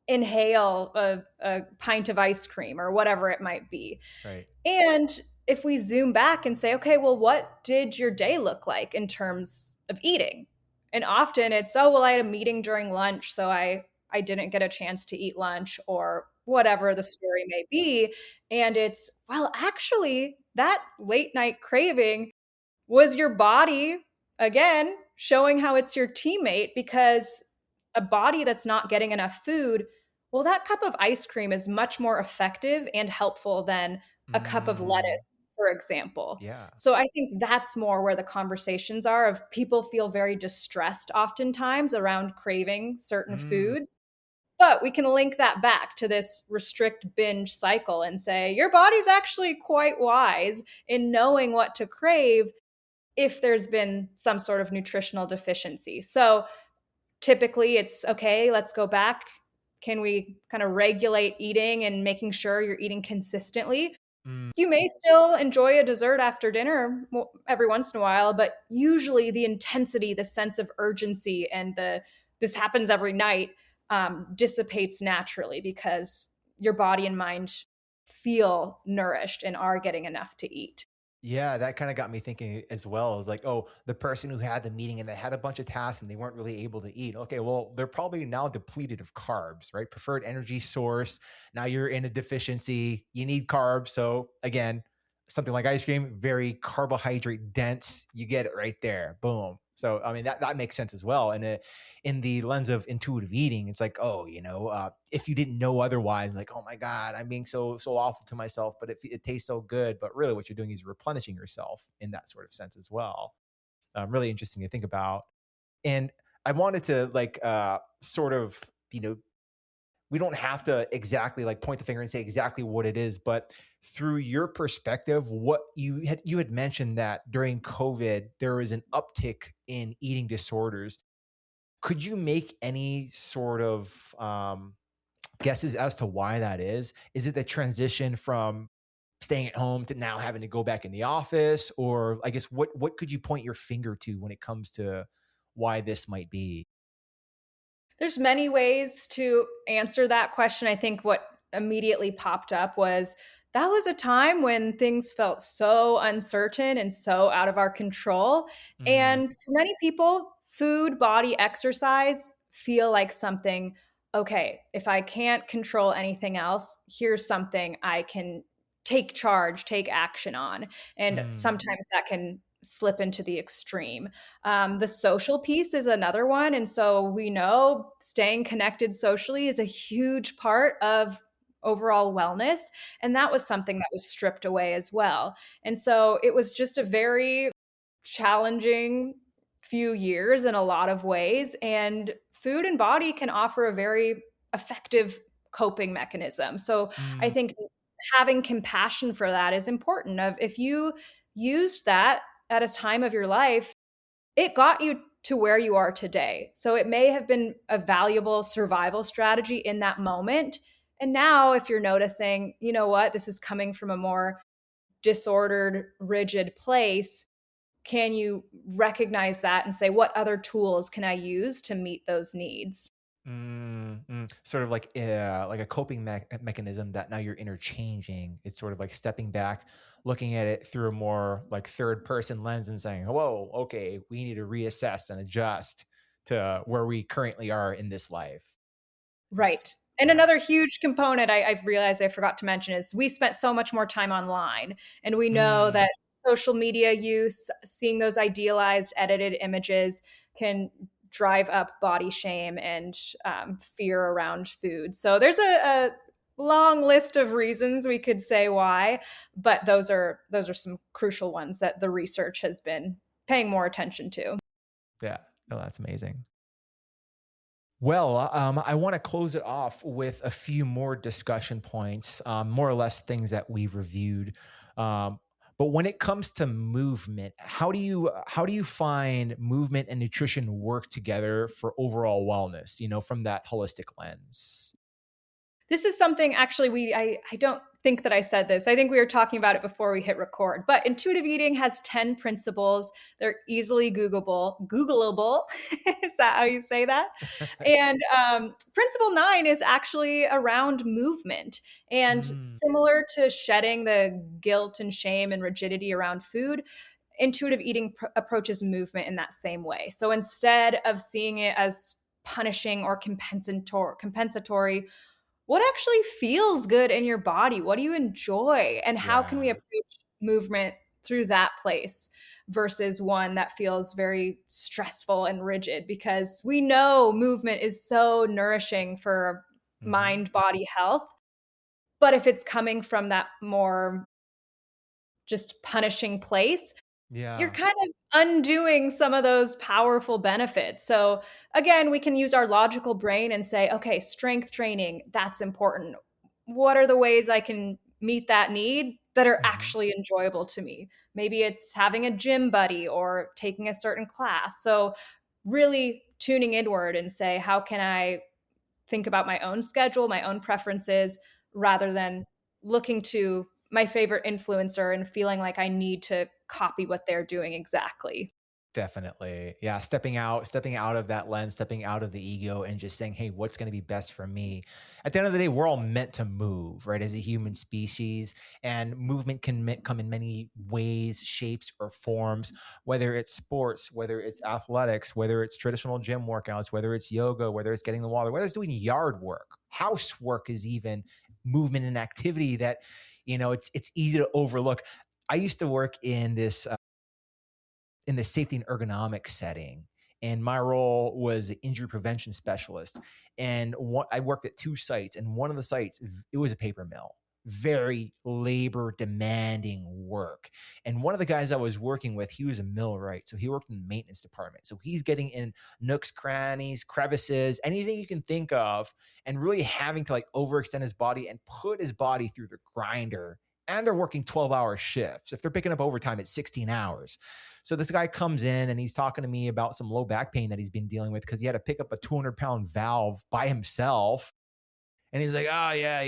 inhale a pint of ice cream or whatever it might be. right. And if we zoom back and say, okay, well, what did your day look like in terms of eating? And often it's, oh, well, I had a meeting during lunch, so I didn't get a chance to eat lunch or whatever the story may be. And it's, well, actually, that late night craving was your body, again, showing how it's your teammate because a body that's not getting enough food, well, that cup of ice cream is much more effective and helpful than a cup of lettuce, Mm, for example. yeah. So I think that's more where the conversations are of people feel very distressed oftentimes around craving certain Mm, foods. But we can link that back to this restrict binge cycle and say, your body's actually quite wise in knowing what to crave if there's been some sort of nutritional deficiency. So typically it's okay, let's go back. Can we kind of regulate eating and making sure you're eating consistently? mm. You may still enjoy a dessert after dinner every once in a while, but usually the intensity, the sense of urgency, and the this happens every night dissipates naturally because your body and mind feel nourished and are getting enough to eat. Yeah, that kinda got me thinking as well. It's like, oh, the person who had the meeting and they had a bunch of tasks and they weren't really able to eat. Okay, well, they're probably now depleted of carbs, right? Preferred energy source. Now you're in a deficiency. You need carbs. So again, something like ice cream, very carbohydrate dense. You get it right there. Boom. So I mean that makes sense as well. And in the lens of intuitive eating, it's like, oh, if you didn't know otherwise, like, oh my God, I'm being so awful to myself, but it tastes so good. But really, what you're doing is replenishing yourself in that sort of sense as well. Really interesting to think about. And I wanted to like sort of we don't have to exactly like point the finger and say exactly what it is, but through your perspective, what you had mentioned that during COVID there was an uptick in eating disorders. Could you make any sort of guesses as to why that is? Is it the transition from staying at home to now having to go back in the office? Or I guess what could you point your finger to when it comes to why this might be? There's many ways to answer that question. I think what immediately popped up was that was a time when things felt so uncertain and so out of our control. Mm, And for many people, food, body, exercise feel like something, okay, if I can't control anything else, here's something I can take charge, take action on. And mm, sometimes that can slip into the extreme. The social piece is another one. And so we know staying connected socially is a huge part of overall wellness. And that was something that was stripped away as well. And so it was just a very challenging few years in a lot of ways. And food and body can offer a very effective coping mechanism. So I mm, think having compassion for that is important. Of if you used that at a time of your life, it got you to where you are today. So it may have been a valuable survival strategy in that moment. And now, if you're noticing, you know what, this is coming from a more disordered, rigid place, can you recognize that and say, what other tools can I use to meet those needs? Sort of like a coping mechanism that now you're interchanging. It's sort of like stepping back, looking at it through a more like third person lens and saying, "Whoa, okay, we need to reassess and adjust to where we currently are in this life." That's Right. And yeah. another huge component I've realized I forgot to mention is we spent so much more time online. And we know Mm, that social media use, seeing those idealized, edited images can drive up body shame and fear around food. So there's a long list of reasons we could say why, but those are some crucial ones that the research has been paying more attention to. yeah. No, that's amazing. Well, I want to close it off with a few more discussion points, more or less things that we've reviewed. Um, but when it comes to movement, how do you find movement and nutrition work together for overall wellness? From that holistic lens. This is something actually I don't think that I said this. I think we were talking about it before we hit record. But intuitive eating has 10 principles. They're easily Googleable. Is that how you say that? And principle 9 is actually around movement. And Mm, similar to shedding the guilt and shame and rigidity around food, intuitive eating approaches movement in that same way. So instead of seeing it as punishing or compensatory, what actually feels good in your body? What do you enjoy? And how can we yeah. approach movement through that place versus one that feels very stressful and rigid? Because we know movement is so nourishing for Hmm. mind body health. But if it's coming from that more just punishing place, you're Yeah. kind of undoing some of those powerful benefits. So, again, we can use our logical brain and say, okay, strength training, that's important. What are the ways I can meet that need that are Hmm. actually enjoyable to me? Maybe it's having a gym buddy or taking a certain class. So, really tuning inward and say, how can I think about my own schedule, my own preferences, rather than looking to my favorite influencer and feeling like I need to copy what they're doing exactly. Definitely. Yeah, stepping out of that lens, stepping out of the ego and just saying, "Hey, what's going to be best for me?" At the end of the day, we're all meant to move, right? As a human species, and movement can come in many ways, shapes, or forms, whether it's sports, whether it's athletics, whether it's traditional gym workouts, whether it's yoga, whether it's getting in the water, whether it's doing yard work. Housework is even movement and activity that, it's easy to overlook. I used to work in the safety and ergonomics setting. And my role was an injury prevention specialist. And I worked at two sites, and one of the sites, it was a paper mill, very labor demanding work. And one of the guys I was working with, he was a millwright. So he worked in the maintenance department. So he's getting in nooks, crannies, crevices, anything you can think of, and really having to like overextend his body and put his body through the grinder. And they're working 12-hour shifts. If they're picking up overtime, it's 16 hours. So this guy comes in and he's talking to me about some low back pain that he's been dealing with because he had to pick up a 200-pound valve by himself. And he's like, "Oh yeah,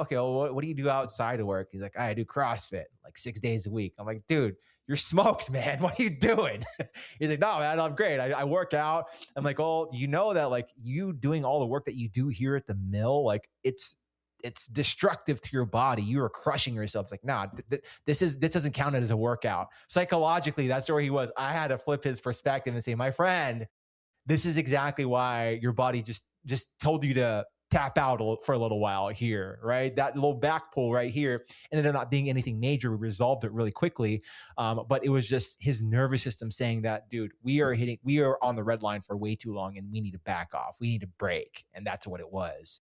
okay. Well, what do you do outside of work?" He's like, "I do CrossFit like 6 days a week." I'm like, "Dude, you're smoked, man. What are you doing?" He's like, "No, man, I'm great. I work out." I'm like, "Oh, do you know that like you doing all the work that you do here at the mill, like it's destructive to your body. You are crushing yourself." It's like, nah, this doesn't count as a workout. Psychologically, that's where he was. I had to flip his perspective and say, my friend, this is exactly why your body just told you to tap out for a little while here, right? That little back pull right here ended up not being anything major. We resolved it really quickly, but it was just his nervous system saying that, dude, we are on the red line for way too long, and we need to back off. We need to break, and that's what it was.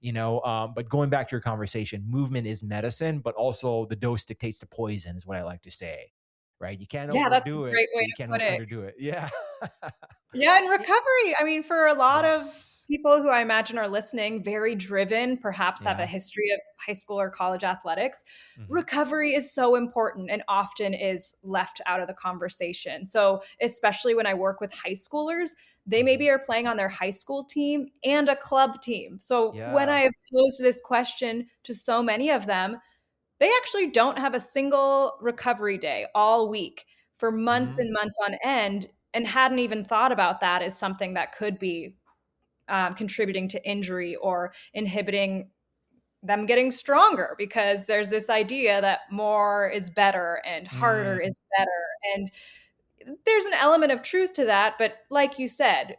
But going back to your conversation, movement is medicine, but also the dose dictates the poison is what I like to say, right? You can't Yeah, that's a overdo it, great way but you to can't put it. underdo it. Yeah. Yeah, and Yeah. recovery. I mean, for a lot of Yes. people who I imagine are listening, very driven, perhaps have a Yeah. history of high school or college athletics, Hmm. recovery is so important and often is left out of the conversation. So, especially when I work with high schoolers, they Hmm. maybe are playing on their high school team and a club team. So, when Yeah. I have posed this question to so many of them, they actually don't have a single recovery day all week for months Hmm. and months on end and hadn't even thought about that as something that could be contributing to injury or inhibiting them getting stronger, because there's this idea that more is better and harder Mm, is better. And there's an element of truth to that. But like you said,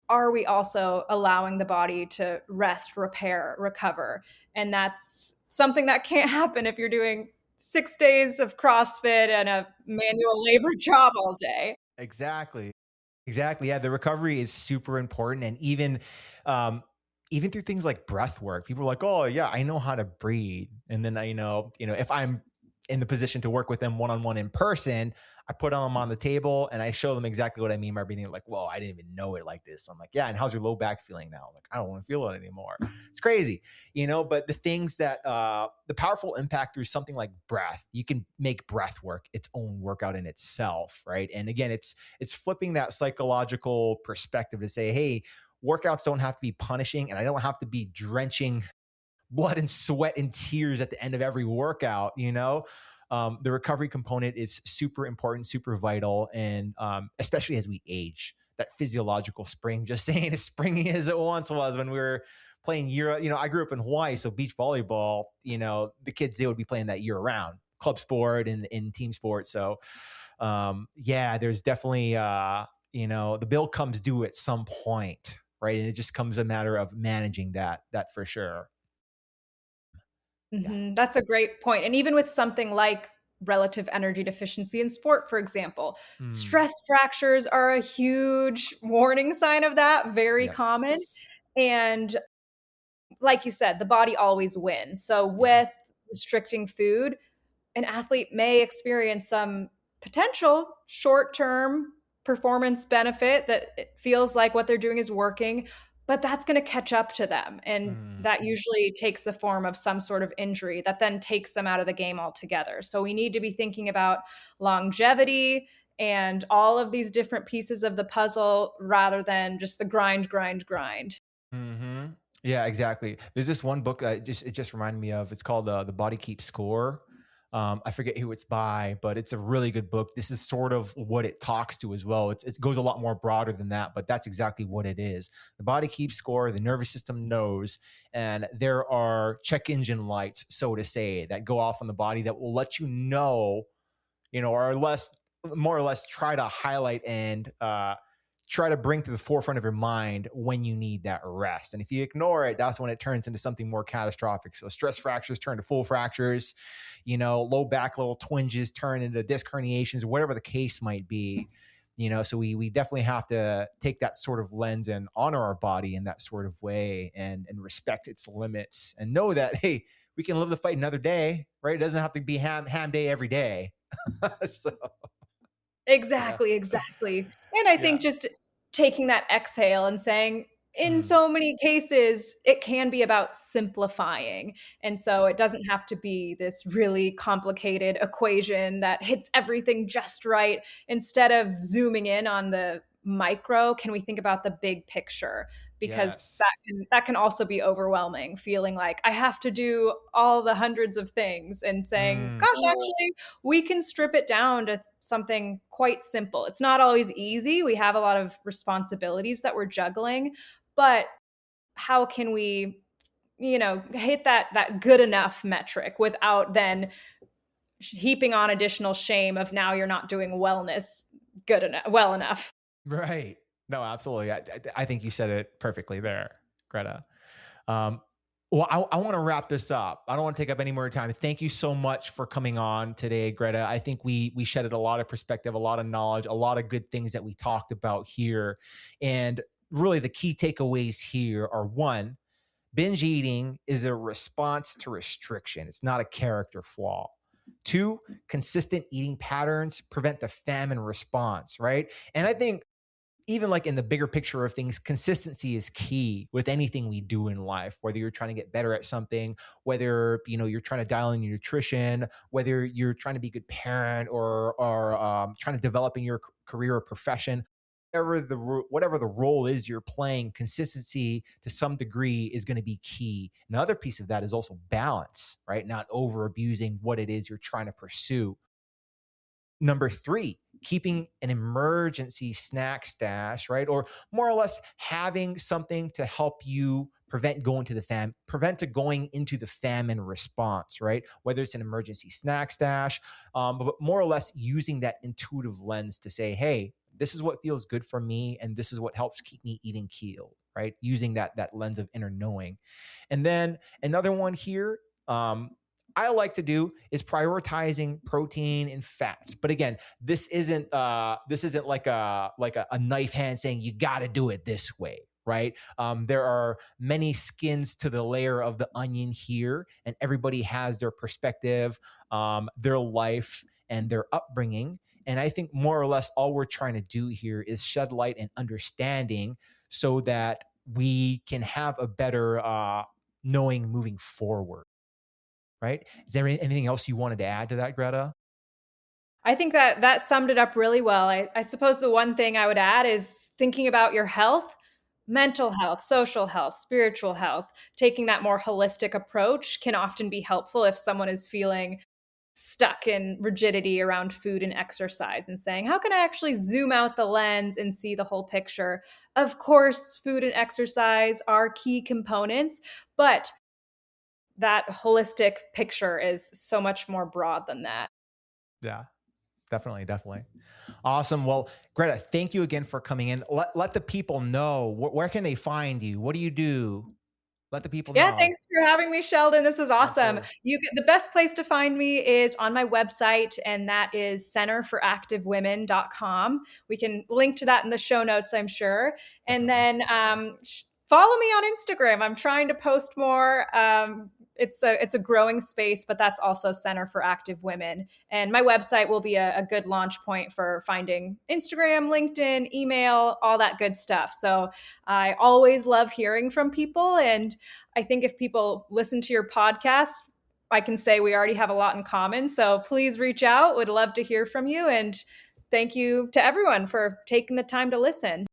are we also allowing the body to rest, repair, recover? And that's something that can't happen if you're doing 6 days of CrossFit and a manual labor job all day. exactly. Exactly. Yeah, the recovery is super important, and um, even through things like breath work, people are like, "Oh, yeah, I know how to breathe." And then if I'm in the position to work with them one on one in person, I put them on the table and I show them exactly what I mean by breathing. They're like, "Whoa, I didn't even know it like this." I'm like, "Yeah, and how's your low back feeling now?" I'm like, "I don't want to feel it anymore." It's crazy, But the things that the powerful impact through something like breath, you can make breath work its own workout in itself, right? And again, it's flipping that psychological perspective to say, hey, workouts don't have to be punishing, and I don't have to be drenching blood and sweat and tears at the end of every workout. The recovery component is super important, super vital, and especially as we age, that physiological spring just ain't as springy as it once was when we were playing year. I grew up in Hawaii, so beach volleyball, the kids, they would be playing that year round, club sport and in team sports. So yeah, there's definitely the bill comes due at some point, right? And it just comes a matter of managing that for sure. Yeah. That's a great point. And even with something like relative energy deficiency in sport, for example, Mm, stress fractures are a huge warning sign of that, very common. yes. And like you said, the body always wins. So Yeah. with restricting food, an athlete may experience some potential short-term performance benefit that it feels like what they're doing is working, but that's going to catch up to them. And Mm, that usually takes the form of some sort of injury that then takes them out of the game altogether. So we need to be thinking about longevity and all of these different pieces of the puzzle rather than just the grind, grind, grind. hmm Yeah, exactly. There's this one book that it just reminded me of. It's called The Body Keeps Score. I forget who it's by, but it's a really good book. This is sort of what it talks to as well. It goes a lot more broader than that, but that's exactly what it is. The body keeps score, the nervous system knows, and there are check engine lights, so to say, that go off on the body that will let or less, more or less, try to highlight and try to bring to the forefront of your mind when you need that rest. And if you ignore it, that's when it turns into something more catastrophic. So stress fractures turn to full fractures, low back little twinges turn into disc herniations, whatever the case might be. So we definitely have to take that sort of lens and honor our body in that sort of way, and respect its limits, and know that, hey, we can live the fight another day, right? It doesn't have to be ham day every day. So yeah, Exactly, exactly. And I yeah. think just taking that exhale and saying, in Mm, so many cases, it can be about simplifying. And so it doesn't have to be this really complicated equation that hits everything just right. Instead of zooming in on the micro, can we think about the big picture? Because yes. that can also be overwhelming, feeling like I have to do all the hundreds of things and saying, Mm, gosh, actually, we can strip it down to something quite simple. It's not always easy. We have a lot of responsibilities that we're juggling, but how can we, hit that good enough metric without then heaping on additional shame of now you're not doing wellness good enough, well enough. right. No, absolutely. I think you said it perfectly there, Greta. Um, well, I want to wrap this up. I don't want to take up any more time. Thank you so much for coming on today, Greta. I think we shedded a lot of perspective, a lot of knowledge, a lot of good things that we talked about here. And really the key takeaways here are: one, binge eating is a response to restriction. It's not a character flaw. Two, consistent eating patterns prevent the famine response, right? And I think even like in the bigger picture of things, consistency is key with anything we do in life, whether you're trying to get better at something, whether, you're trying to dial in your nutrition, whether you're trying to be a good parent, or trying to develop in your career or profession. Whatever the role is you're playing, consistency to some degree is going to be key. Another piece of that is also balance, right? Not over abusing what it is you're trying to pursue. Number three, keeping an emergency snack stash, right? Or more or less having something to help you prevent going into the famine response, right? Whether it's an emergency snack stash, but more or less using that intuitive lens to say, hey, this is what feels good for me, and this is what helps keep me even keeled, right? Using that lens of inner knowing. And then another one here, I like to do is prioritizing protein and fats. But again, this isn't like a knife hand saying you got to do it this way, right? There are many skins to the layer of the onion here, and everybody has their perspective, their life, and their upbringing. And I think more or less all we're trying to do here is shed light and understanding so that we can have a better knowing moving forward, right? Is there anything else you wanted to add to that, Greta? I think that that summed it up really well. I suppose the one thing I would add is thinking about your health, mental health, social health, spiritual health. Taking that more holistic approach can often be helpful if someone is feeling stuck in rigidity around food and exercise, and saying, how can I actually zoom out the lens and see the whole picture? Of course, food and exercise are key components, but that holistic picture is so much more broad than that. Yeah, definitely, definitely. Awesome. Well, Greta, thank you again for coming in. Let the people know where can they find you? What do you do? Let the people Yeah, know. thanks for having me, Sheldon. This is awesome. Absolutely. The best place to find me is on my website, and that is centerforactivewomen.com. We can link to that in the show notes, I'm sure. And Definitely. then follow me on Instagram. I'm trying to post more. It's a growing space, but that's also Center for Active Women. And my website will be a good launch point for finding Instagram, LinkedIn, email, all that good stuff. So I always love hearing from people, and I think if people listen to your podcast, I can say we already have a lot in common. So please reach out. Would love to hear from you. And thank you to everyone for taking the time to listen.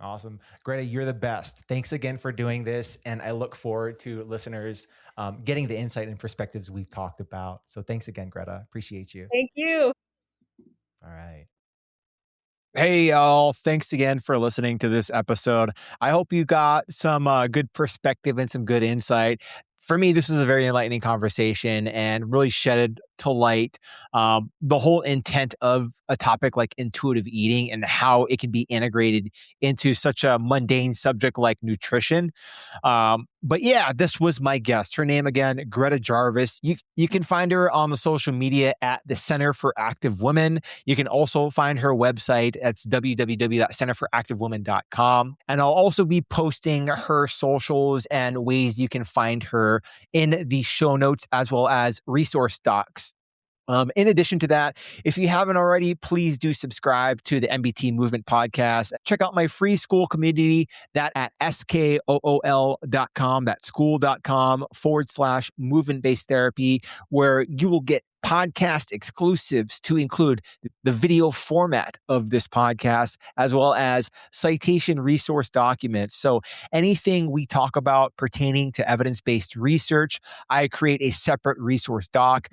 Awesome. Greta, you're the best. Thanks again for doing this. And I look forward to listeners getting the insight and perspectives we've talked about. So thanks again, Greta. Appreciate you. Thank you. All right. Hey, y'all. Thanks again for listening to this episode. I hope you got some good perspective and some good insight. For me, this was a very enlightening conversation and really shedded to light the whole intent of a topic like intuitive eating and how it can be integrated into such a mundane subject like nutrition. But yeah, this was my guest. Her name again, Greta Jarvis. You can find her on the social media at the Center for Active Women. You can also find her website. That's www.centerforactivewomen.com. And I'll also be posting her socials and ways you can find her in the show notes as well as resource docs. In addition to that, if you haven't already, please do subscribe to the MBT Movement Podcast. Check out my free school community, that at skool.com, that's school.com/movement-based therapy, where you will get podcast exclusives to include the video format of this podcast, as well as citation resource documents. So anything we talk about pertaining to evidence-based research, I create a separate resource doc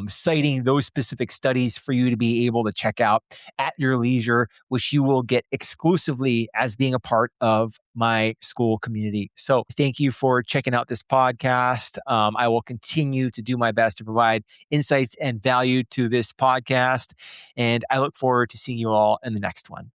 citing those specific studies for you to be able to check out at your leisure, which you will get exclusively as being a part of my school community. So thank you for checking out this podcast. I will continue to do my best to provide insights and value to this podcast. And I look forward to seeing you all in the next one.